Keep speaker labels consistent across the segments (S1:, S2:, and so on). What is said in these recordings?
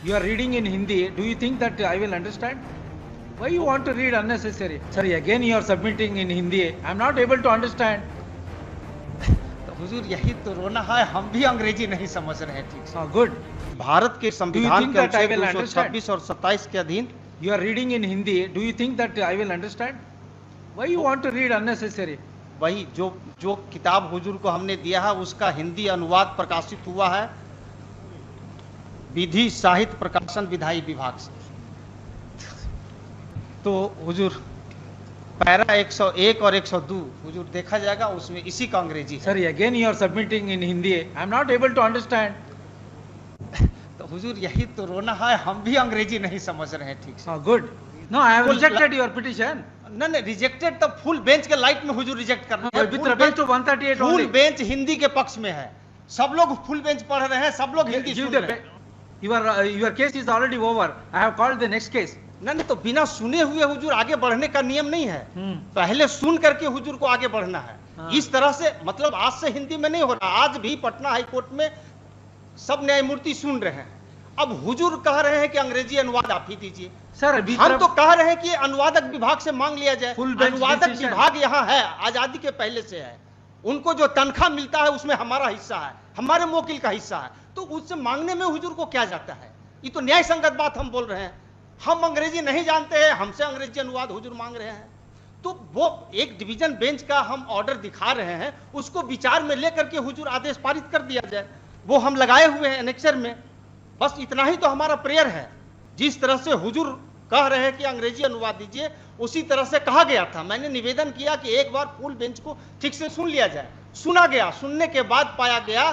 S1: You are reading in Hindi. Do you think that I will understand? Why you want to read unnecessary? Sorry, again you are submitting in Hindi. I am not able to understand.
S2: तो हुजूर यही तो रोना है, हम भी अंग्रेजी नहीं समझ रहे हैं ठीक से।
S1: Good.
S2: भारत के संविधान
S1: think
S2: के
S1: that I
S2: अनुच्छेद
S1: will understand?
S2: 226 और 27 के अधीन
S1: You are reading in Hindi. Do you think that I will understand? Why you want to read unnecessary?
S2: वही जो जो किताब हुजूर को हमने दिया है उसका हिंदी अनुवाद प्रकाशित हुआ है विधि साहित्य प्रकाशन विधायी विभाग से। तो हुजूर पैरा 101 और 102 हुजूर देखा जाएगा, उसमें इसी का अंग्रेजी है।
S1: Sorry, again you are submitting in Hindi. I am not able to understand.
S2: तो हुजूर यही तो रोना है, हम भी अंग्रेजी नहीं समझ रहे हैं ठीक से।
S1: Good. No, I have
S2: Full
S1: rejected your petition.
S2: नहीं रिजेक्टेड तो फुल बेंच के लाइट में हुजूर रिजेक्ट कर दिया।
S1: With reference to 138
S2: full
S1: only.
S2: Bench Hindi के पक्ष में है, सब लोग फुल बेंच पढ़ रहे हैं, सब लोग हिंदी
S1: Give
S2: सुन
S1: the
S2: रहे हैं।
S1: your case is already over. I have called the next case.
S2: नहीं तो बिना सुने हुए हुजूर आगे बढ़ने का नियम नहीं है। पहले सुन करके हुजूर को आगे बढ़ना है।
S1: हाँ।
S2: इस तरह से मतलब आज से हिंदी में नहीं हो रहा, आज भी पटना हाई कोर्ट में सब न्यायमूर्ति सुन रहे हैं। अब हुजूर कह रहे हैं कि अंग्रेजी अनुवाद आप ही दीजिए।
S1: सर
S2: हम तो कह रहे हैं कि अनुवादक विभाग से मांग लिया जाए।
S1: Full bench
S2: अनुवादक
S1: decision.
S2: विभाग यहाँ है, आजादी के पहले से है, उनको जो तनख्वाह मिलता है उसमें हमारा हिस्सा है, हमारे मोकिल का हिस्सा है, तो उससे मांगने में हुजूर को क्या जाता है? ये तो न्याय संगत बात हम बोल रहे हैं। हम अंग्रेजी नहीं जानते हैं, हमसे अंग्रेजी अनुवाद हुजूर मांग रहे हैं, तो वो एक डिवीजन बेंच का हम ऑर्डर दिखा रहे हैं, उसको विचार में लेकर के हुजूर आदेश पारित कर दिया जाए। वो हम लगाए हुए हैं एनेक्सर में। बस इतना ही तो हमारा प्रेयर है। जिस तरह से हुजूर कह रहे हैं कि अंग्रेजी अनुवाद दीजिए, उसी तरह से कहा गया था। मैंने निवेदन किया कि एक बार फुल बेंच को ठीक से सुन लिया जाए। सुना गया, सुनने के बाद पाया गया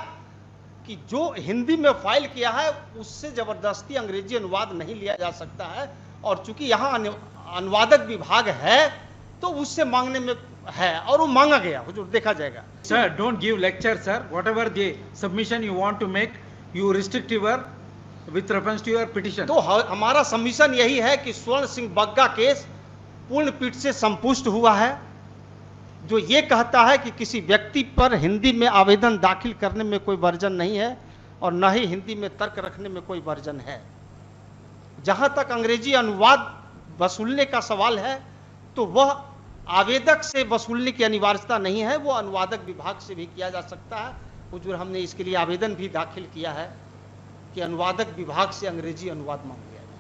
S2: कि जो हिंदी में फाइल किया है उससे जबरदस्ती अंग्रेजी अनुवाद नहीं लिया जा सकता है, और चूंकि यहाँ अनुवादक विभाग है तो उससे मांगने में है, और वो मांगा गया। हुजूर देखा जाएगा।
S1: Sir, don't give lecture, sir. Whatever the submission you want to make, you restrict your with reference to your petition.
S2: तो हमारा सबमिशन यही है कि स्वर्ण सिंह बग्गा केस पूर्ण पीठ से संपुष्ट हुआ है, जो ये कहता है कि किसी व्यक्ति पर हिंदी में आवेदन दाखिल करने में कोई वर्जन नहीं है और न ही हिंदी में तर्क रखने में कोई वर्जन है। जहां तक अंग्रेजी अनुवाद वसूलने का सवाल है तो वह आवेदक से वसूलने की अनिवार्यता नहीं है, वो अनुवादक विभाग से भी किया जा सकता है। हुजूर हमने इसके लिए आवेदन भी दाखिल किया है कि अनुवादक विभाग से अंग्रेजी अनुवाद मांग लिया जाए।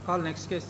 S1: Call next case.